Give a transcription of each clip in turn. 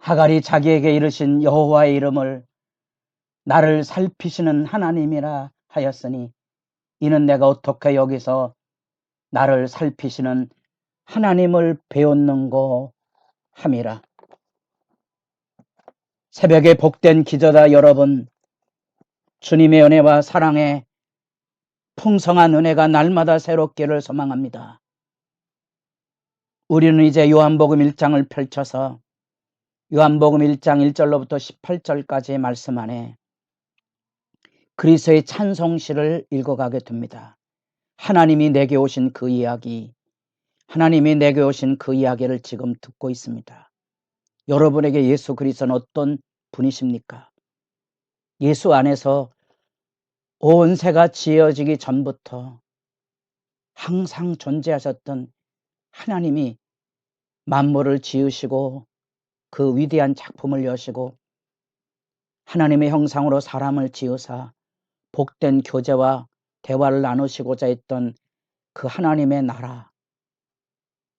하갈이 자기에게 이르신 여호와의 이름을 나를 살피시는 하나님이라 하였으니 이는 내가 어떻게 여기서 나를 살피시는 하나님을 배웠는고 함이라. 새벽에 복된 기저다 여러분, 주님의 은혜와 사랑에 풍성한 은혜가 날마다 새롭기를 소망합니다. 우리는 이제 요한복음 1장을 펼쳐서 요한복음 1장 1절로부터 18절까지의 말씀 안에 그리스도의 찬송시를 읽어가게 됩니다. 하나님이 내게 오신 그 이야기, 하나님이 내게 오신 그 이야기를 지금 듣고 있습니다. 여러분에게 예수 그리스도는 어떤 분이십니까? 예수 안에서 온 세가 지어지기 전부터 항상 존재하셨던 하나님이 만물을 지으시고 그 위대한 작품을 여시고 하나님의 형상으로 사람을 지으사 복된 교제와 대화를 나누시고자 했던 그 하나님의 나라,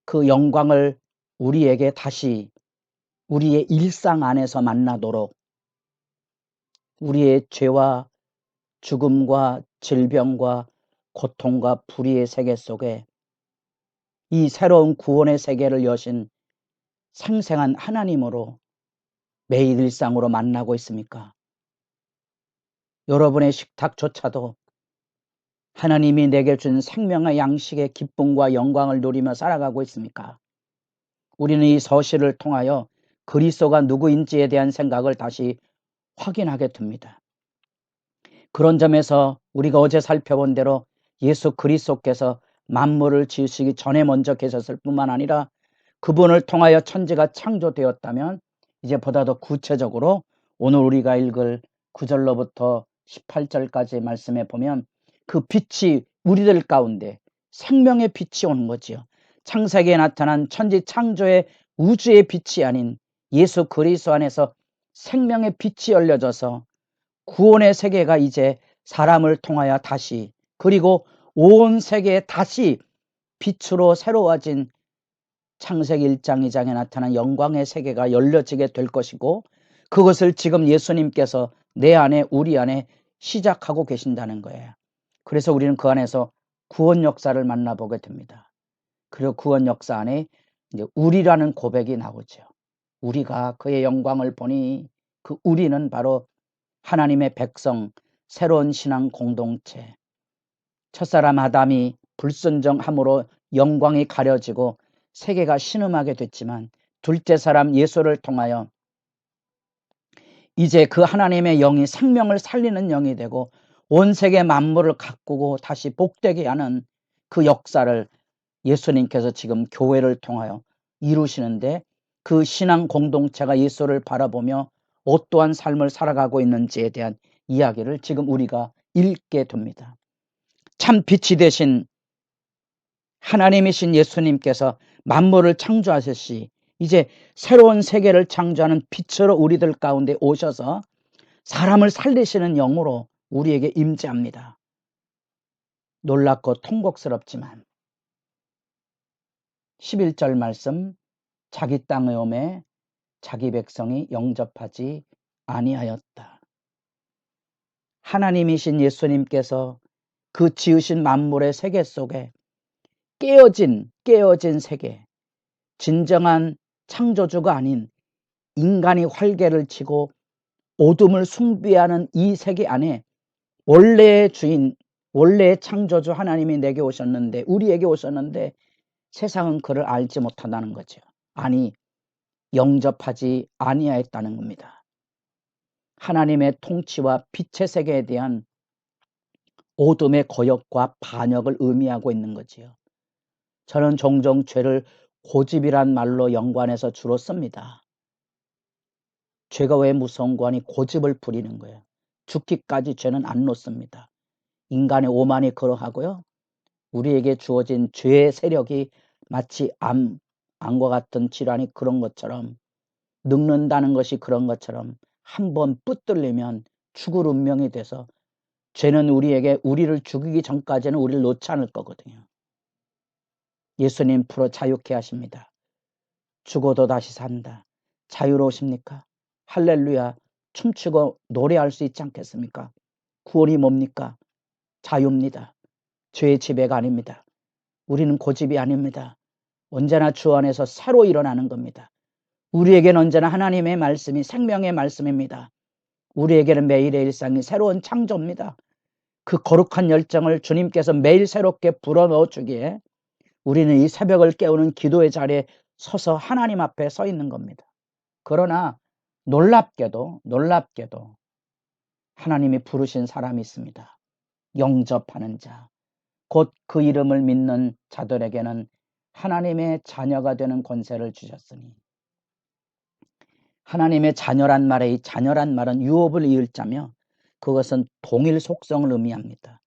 그 영광을 우리에게 다시 우리의 일상 안에서 만나도록 우리의 죄와 죽음과 질병과 고통과 불의의 세계 속에 이 새로운 구원의 세계를 여신 생생한 하나님으로 매일 일상으로 만나고 있습니까? 여러분의 식탁조차도 하나님이 내게 준 생명의 양식의 기쁨과 영광을 누리며 살아가고 있습니까? 우리는 이 서시를 통하여 그리스도가 누구인지에 대한 생각을 다시 확인하게 됩니다. 그런 점에서 우리가 어제 살펴본 대로 예수 그리스도께서 만물을 지으시기 전에 먼저 계셨을 뿐만 아니라 그분을 통하여 천지가 창조되었다면 이제 보다 더 구체적으로 오늘 우리가 읽을 9절로부터 18절까지 말씀에 보면 그 빛이 우리들 가운데 생명의 빛이 오는 거지요. 창세기에 나타난 천지 창조의 우주의 빛이 아닌 예수 그리스도 안에서 생명의 빛이 열려져서 구원의 세계가 이제 사람을 통하여 다시 그리고 온 세계에 다시 빛으로 새로워진 창세기 1장 2장에 나타난 영광의 세계가 열려지게 될 것이고 그것을 지금 예수님께서 내 안에 우리 안에 시작하고 계신다는 거예요. 그래서 우리는 그 안에서 구원 역사를 만나보게 됩니다. 그리고 구원 역사 안에 이제 우리라는 고백이 나오죠. 우리가 그의 영광을 보니 그 우리는 바로 하나님의 백성, 새로운 신앙 공동체. 첫사람 아담이 불순종함으로 영광이 가려지고 세계가 신음하게 됐지만 둘째 사람 예수를 통하여 이제 그 하나님의 영이 생명을 살리는 영이 되고 온 세계 만물을 가꾸고 다시 복되게 하는 그 역사를 예수님께서 지금 교회를 통하여 이루시는데 그 신앙 공동체가 예수를 바라보며 어떠한 삶을 살아가고 있는지에 대한 이야기를 지금 우리가 읽게 됩니다. 참 빛이 되신 하나님이신 예수님께서 만물을 창조하셨시 이제 새로운 세계를 창조하는 빛으로 우리들 가운데 오셔서 사람을 살리시는 영으로 우리에게 임재합니다. 놀랍고 통곡스럽지만 11절 말씀 자기 땅에 오매 자기 백성이 영접하지 아니하였다. 하나님이신 예수님께서 그 지으신 만물의 세계 속에 깨어진 세계, 진정한 창조주가 아닌 인간이 활개를 치고 어둠을 숭배하는 이 세계 안에 원래의 주인, 원래의 창조주 하나님이 내게 오셨는데 우리에게 오셨는데 세상은 그를 알지 못한다는 거죠. 아니 영접하지 아니하였다는 겁니다. 하나님의 통치와 빛의 세계에 대한 어둠의 거역과 반역을 의미하고 있는 거지요. 저는 종종 죄를 고집이란 말로 연관해서 주로 씁니다. 죄가 왜 무서운 거 아니 고집을 부리는 거예요. 죽기까지 죄는 안 놓습니다. 인간의 오만이 그러하고요. 우리에게 주어진 죄의 세력이 마치 암과 같은 질환이 그런 것처럼 늙는다는 것이 그런 것처럼 한번 붙들리면 죽을 운명이 돼서 죄는 우리를 죽이기 전까지는 우리를 놓지 않을 거거든요. 예수님 풀어 자유케 하십니다. 죽어도 다시 산다. 자유로우십니까? 할렐루야 춤추고 노래할 수 있지 않겠습니까? 구원이 뭡니까? 자유입니다. 죄의 지배가 아닙니다. 우리는 고집이 아닙니다. 언제나 주 안에서 새로 일어나는 겁니다. 우리에게는 언제나 하나님의 말씀이 생명의 말씀입니다. 우리에게는 매일의 일상이 새로운 창조입니다. 그 거룩한 열정을 주님께서 매일 새롭게 불어넣어 주기에 우리는 이 새벽을 깨우는 기도의 자리에 서서 하나님 앞에 서 있는 겁니다. 그러나 놀랍게도 하나님이 부르신 사람이 있습니다. 영접하는 자, 곧 그 이름을 믿는 자들에게는 하나님의 자녀가 되는 권세를 주셨으니, 하나님의 자녀란 말에 이 자녀란 말은 유업을 이을 자며 그것은 동일 속성을 의미합니다.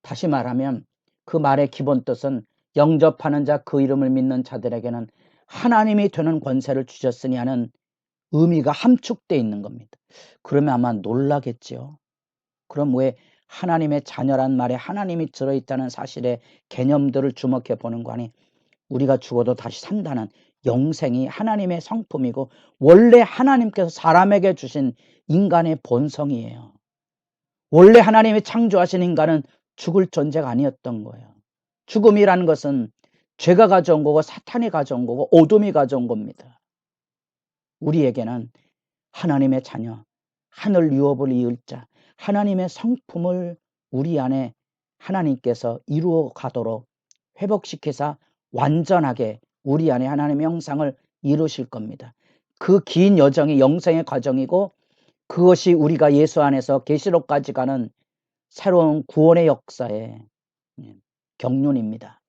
다시 말하면 그 말의 기본 뜻은 영접하는 자, 그 이름을 믿는 자들에게는 하나님이 되는 권세를 주셨으니 하는 의미가 함축되어 있는 겁니다. 그러면 아마 놀라겠죠. 그럼 왜 하나님의 자녀란 말에 하나님이 들어있다는 사실의 개념들을 주목해 보는 거 아니? 우리가 죽어도 다시 산다는 영생이 하나님의 성품이고 원래 하나님께서 사람에게 주신 인간의 본성이에요. 원래 하나님이 창조하신 인간은 죽을 존재가 아니었던 거예요. 죽음이라는 것은 죄가 가져온 거고 사탄이 가져온 거고 어둠이 가져온 겁니다. 우리에게는 하나님의 자녀, 하늘 유업을 이을 자, 하나님의 성품을 우리 안에 하나님께서 이루어 가도록 회복시키사 완전하게 우리 안에 하나님의 형상을 이루실 겁니다. 그 긴 여정이 영생의 과정이고 그것이 우리가 예수 안에서 계시록까지 가는 새로운 구원의 역사의 경륜입니다.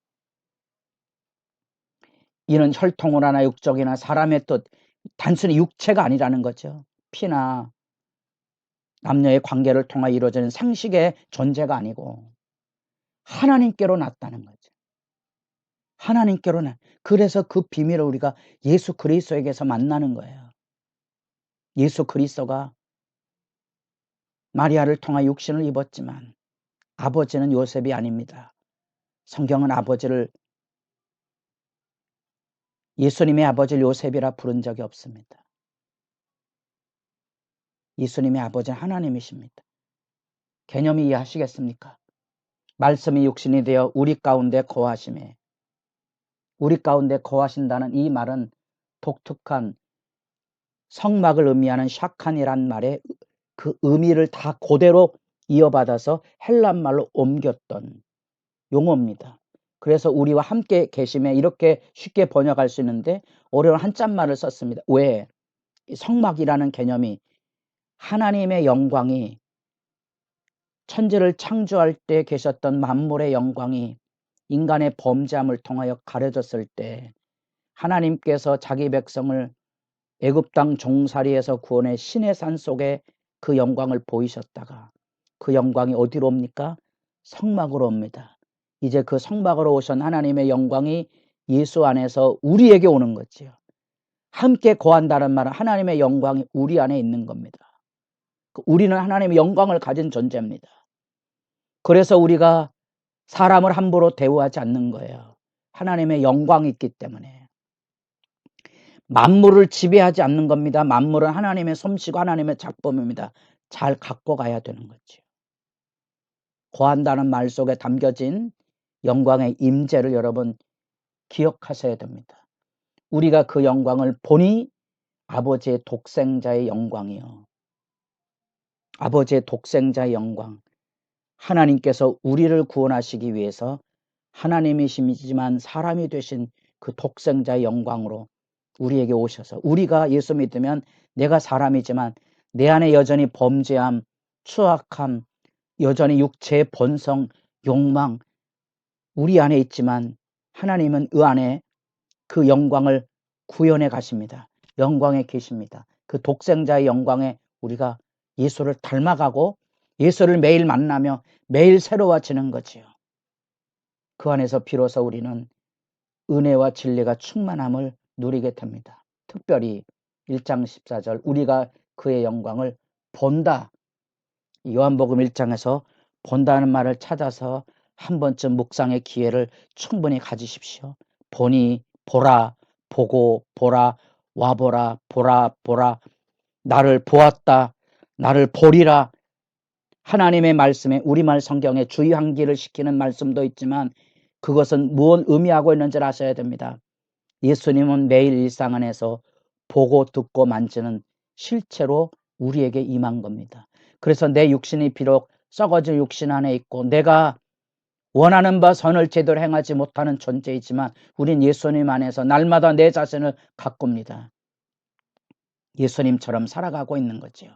이는 혈통을 하나 육적이나 사람의 뜻, 단순히 육체가 아니라는 거죠. 피나 남녀의 관계를 통해 이루어지는 상식의 존재가 아니고 하나님께로 났다는 거죠. 하나님께로 그래서 그 비밀을 우리가 예수 그리스도에게서 만나는 거예요. 예수 그리스도가 마리아를 통해 육신을 입었지만 아버지는 요셉이 아닙니다. 성경은 아버지를 예수님의 아버지를 요셉이라 부른 적이 없습니다. 예수님의 아버지는 하나님이십니다. 개념이 이해하시겠습니까? 말씀이 육신이 되어 우리 가운데 거하심에, 우리 가운데 거하신다는 이 말은 독특한 성막을 의미하는 샤칸이란 말의 그 의미를 다 그대로 이어받아서 헬란말로 옮겼던 용어입니다. 그래서 우리와 함께 계심에 이렇게 쉽게 번역할 수 있는데 어려운 한자말을 썼습니다. 왜? 성막이라는 개념이 하나님의 영광이 천지를 창조할 때 계셨던 만물의 영광이 인간의 범죄함을 통하여 가려졌을 때 하나님께서 자기 백성을 애굽 땅 종살이에서 구원해 시내산 속에 그 영광을 보이셨다가 그 영광이 어디로 옵니까? 성막으로 옵니다. 이제 그 성막으로 오신 하나님의 영광이 예수 안에서 우리에게 오는 거지요. 함께 거한다는 말은 하나님의 영광이 우리 안에 있는 겁니다. 우리는 하나님의 영광을 가진 존재입니다. 그래서 우리가 사람을 함부로 대우하지 않는 거예요. 하나님의 영광이 있기 때문에. 만물을 지배하지 않는 겁니다. 만물은 하나님의 솜씨고 하나님의 작품입니다. 잘 갖고 가야 되는 거죠. 거한다는 말 속에 담겨진 영광의 임재를 여러분 기억하셔야 됩니다. 우리가 그 영광을 보니 아버지의 독생자의 영광이요. 아버지의 독생자의 영광. 하나님께서 우리를 구원하시기 위해서 하나님이시지만 사람이 되신 그 독생자의 영광으로 우리에게 오셔서 우리가 예수 믿으면 내가 사람이지만 내 안에 여전히 범죄함, 추악함, 여전히 육체의 본성, 욕망 우리 안에 있지만 하나님은 그 안에 그 영광을 구현해 가십니다. 영광에 계십니다. 그 독생자의 영광에 우리가 예수를 닮아가고 예수를 매일 만나며 매일 새로워지는 거지요. 그 안에서 비로소 우리는 은혜와 진리가 충만함을 누리게 됩니다. 특별히 1장 14절 우리가 그의 영광을 본다. 요한복음 1장에서 본다는 말을 찾아서 한 번쯤 묵상의 기회를 충분히 가지십시오. 보니, 보라, 보고, 보라, 와보라, 보라, 보라, 나를 보았다, 나를 보리라. 하나님의 말씀에 우리말 성경에 주의하기를 시키는 말씀도 있지만 그것은 무엇 의미하고 있는지를 아셔야 됩니다. 예수님은 매일 일상 안에서 보고 듣고 만지는 실체로 우리에게 임한 겁니다. 그래서 내 육신이 비록 썩어질 육신 안에 있고 내가 원하는 바 선을 제대로 행하지 못하는 존재이지만 우린 예수님 안에서 날마다 내 자신을 가꿉니다. 예수님처럼 살아가고 있는 거지요.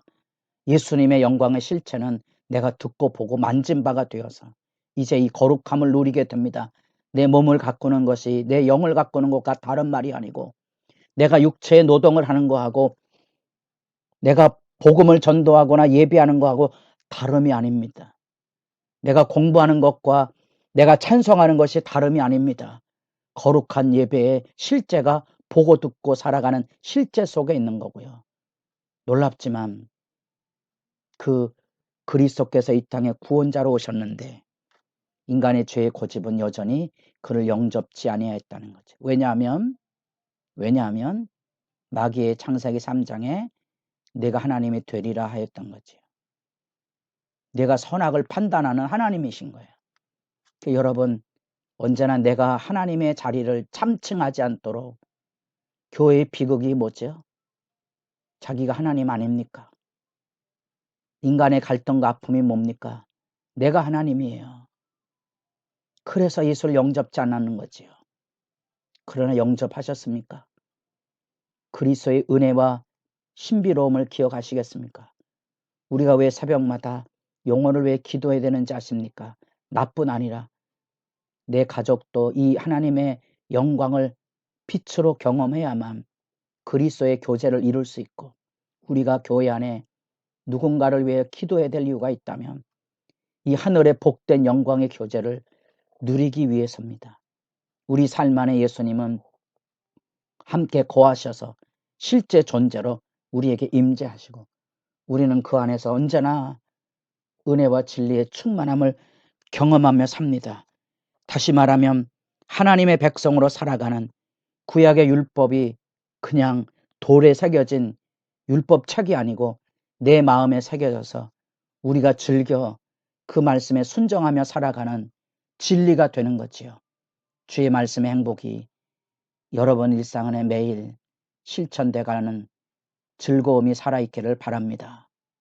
예수님의 영광의 실체는 내가 듣고 보고 만진 바가 되어서 이제 이 거룩함을 누리게 됩니다. 내 몸을 가꾸는 것이 내 영을 가꾸는 것과 다른 말이 아니고 내가 육체의 노동을 하는 거하고 내가 복음을 전도하거나 예배하는 거하고 다름이 아닙니다. 내가 공부하는 것과 내가 찬송하는 것이 다름이 아닙니다. 거룩한 예배의 실제가 보고 듣고 살아가는 실제 속에 있는 거고요. 놀랍지만 그 그리스도께서 이 땅에 구원자로 오셨는데 인간의 죄의 고집은 여전히 그를 영접지 아니하였다는 거죠. 왜냐하면 마귀의 창세기 3장에 내가 하나님이 되리라 하였던 거죠. 내가 선악을 판단하는 하나님이신 거예요. 여러분 언제나 내가 하나님의 자리를 참칭하지 않도록 교회의 비극이 뭐죠? 자기가 하나님 아닙니까? 인간의 갈등과 아픔이 뭡니까? 내가 하나님이에요. 그래서 예수를 영접지 않는 거지요. 그러나 영접하셨습니까? 그리스도의 은혜와 신비로움을 기억하시겠습니까? 우리가 왜 새벽마다 영혼을 왜 기도해야 되는지 아십니까? 나뿐 아니라 내 가족도 이 하나님의 영광을 빛으로 경험해야만 그리스도의 교제를 이룰 수 있고 우리가 교회 안에 누군가를 위해 기도해야 될 이유가 있다면 이 하늘의 복된 영광의 교제를 누리기 위해서입니다. 우리 삶 안에 예수님은 함께 거하셔서 실제 존재로 우리에게 임재하시고 우리는 그 안에서 언제나 은혜와 진리의 충만함을 경험하며 삽니다. 다시 말하면 하나님의 백성으로 살아가는 구약의 율법이 그냥 돌에 새겨진 율법책이 아니고 내 마음에 새겨져서 우리가 즐겨 그 말씀에 순종하며 살아가는 진리가 되는 거지요. 주의 말씀의 행복이 여러분 일상 안에 매일 실천돼가는 즐거움이 살아있기를 바랍니다.